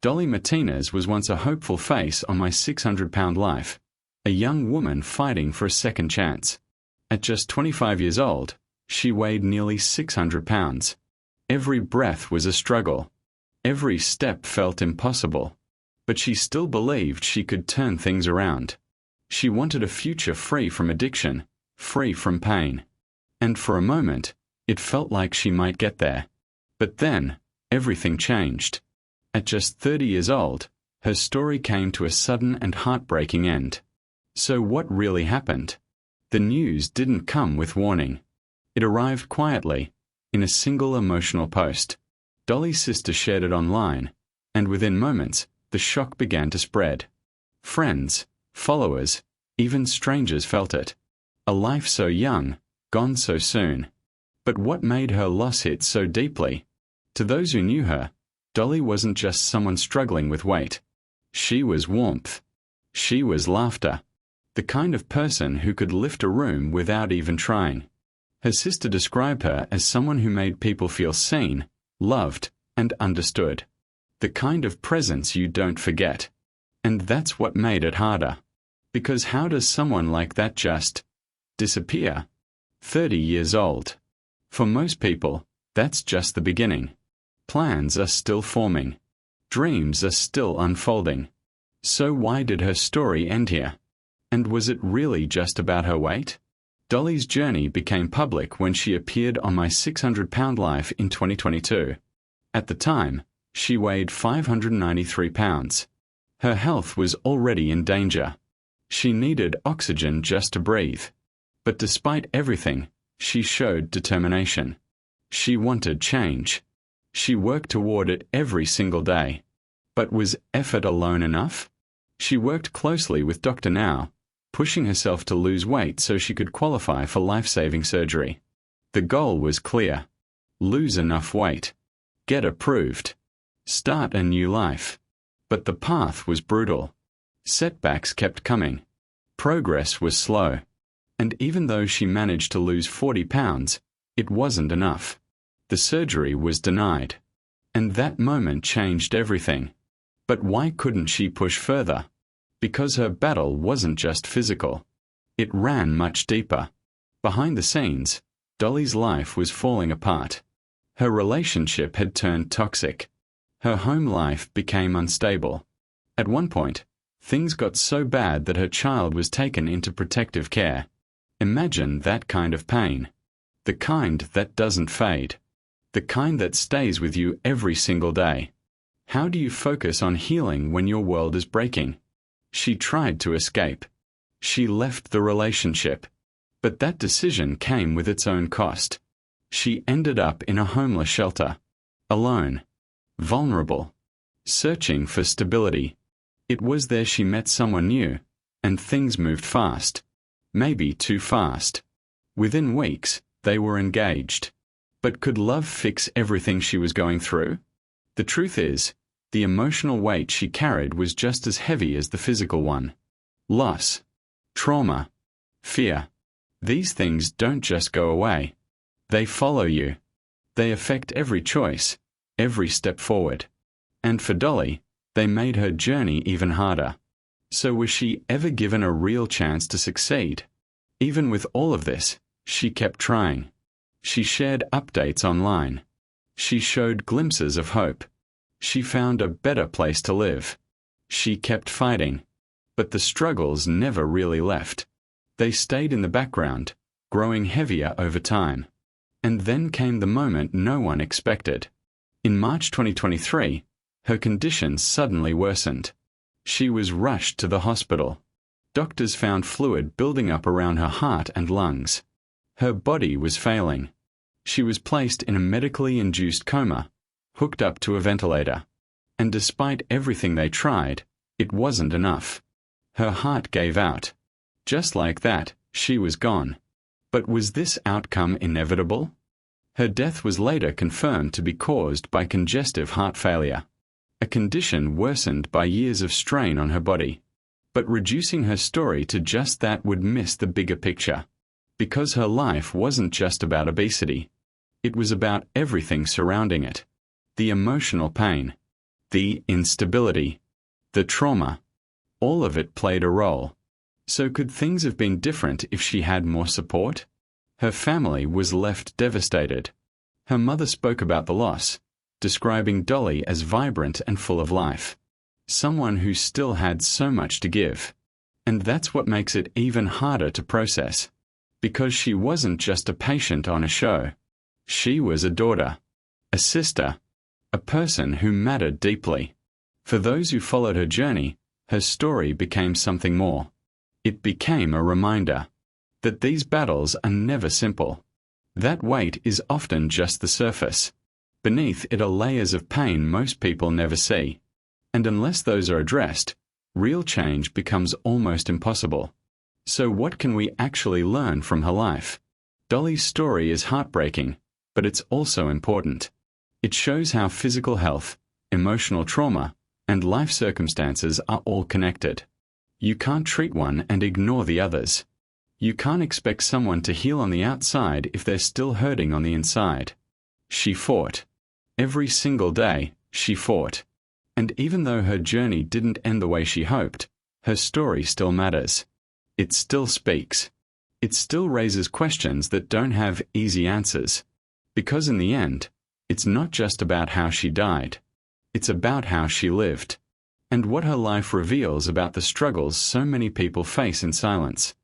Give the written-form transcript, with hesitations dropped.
Dolly Martinez was once a hopeful face on My 600-Pound Life, a young woman fighting for a second chance. At just 25 years old, she weighed nearly 600 pounds. Every breath was a struggle. Every step felt impossible. But she still believed she could turn things around. She wanted a future free from addiction, free from pain. And for a moment, it felt like she might get there. But then, everything changed. At just 30 years old, her story came to a sudden and heartbreaking end. So what really happened? The news didn't come with warning. It arrived quietly, in a single emotional post. Dolly's sister shared it online, and within moments, the shock began to spread. Friends, followers, even strangers felt it. A life so young, gone so soon. But what made her loss hit so deeply? To those who knew her, Dolly wasn't just someone struggling with weight. She was warmth. She was laughter. The kind of person who could lift a room without even trying. Her sister described her as someone who made people feel seen, loved, and understood. The kind of presence you don't forget. And that's what made it harder. Because how does someone like that just disappear? 30 years old. For most people, that's just the beginning. Plans are still forming. Dreams are still unfolding. So why did her story end here? And was it really just about her weight? Dolly's journey became public when she appeared on My 600-Pound Life in 2022. At the time, she weighed 593 pounds. Her health was already in danger. She needed oxygen just to breathe. But despite everything, she showed determination. She wanted change. She worked toward it every single day. But was effort alone enough? She worked closely with Dr. Now, pushing herself to lose weight so she could qualify for life-saving surgery. The goal was clear. Lose enough weight. Get approved. Start a new life. But the path was brutal. Setbacks kept coming. Progress was slow. And even though she managed to lose 40 pounds, it wasn't enough. The surgery was denied. And that moment changed everything. But why couldn't she push further? Because her battle wasn't just physical. It ran much deeper. Behind the scenes, Dolly's life was falling apart. Her relationship had turned toxic. Her home life became unstable. At one point, things got so bad that her child was taken into protective care. Imagine that kind of pain. The kind that doesn't fade. The kind that stays with you every single day. How do you focus on healing when your world is breaking? She tried to escape. She left the relationship. But that decision came with its own cost. She ended up in a homeless shelter. Alone. Vulnerable. Searching for stability. It was there she met someone new, and things moved fast. Maybe too fast. Within weeks, they were engaged. But could love fix everything she was going through? The truth is, the emotional weight she carried was just as heavy as the physical one. Loss. Trauma. Fear. These things don't just go away. They follow you. They affect every choice, every step forward. And for Dolly, they made her journey even harder. So was she ever given a real chance to succeed? Even with all of this, she kept trying. She shared updates online. She showed glimpses of hope. She found a better place to live. She kept fighting. But the struggles never really left. They stayed in the background, growing heavier over time. And then came the moment no one expected. In March 2023, her condition suddenly worsened. She was rushed to the hospital. Doctors found fluid building up around her heart and lungs. Her body was failing. She was placed in a medically induced coma, hooked up to a ventilator. And despite everything they tried, it wasn't enough. Her heart gave out. Just like that, she was gone. But was this outcome inevitable? Her death was later confirmed to be caused by congestive heart failure, a condition worsened by years of strain on her body. But reducing her story to just that would miss the bigger picture. Because her life wasn't just about obesity. It was about everything surrounding it. The emotional pain. the instability, the trauma. All of it played a role. So could things have been different if she had more support? Her family was left devastated. Her mother spoke about the loss, describing Dolly as vibrant and full of life. Someone who still had so much to give. And that's what makes it even harder to process. Because she wasn't just a patient on a show. She was a daughter, a sister, a person who mattered deeply. For those who followed her journey, her story became something more. It became a reminder that these battles are never simple. That weight is often just the surface. Beneath it are layers of pain most people never see. And unless those are addressed, real change becomes almost impossible. So what can we actually learn from her life? Dolly's story is heartbreaking, but it's also important. It shows how physical health, emotional trauma, and life circumstances are all connected. You can't treat one and ignore the others. You can't expect someone to heal on the outside if they're still hurting on the inside. She fought. Every single day, she fought. And even though her journey didn't end the way she hoped, her story still matters. It still speaks. It still raises questions that don't have easy answers. Because in the end, it's not just about how she died. It's about how she lived. And what her life reveals about the struggles so many people face in silence.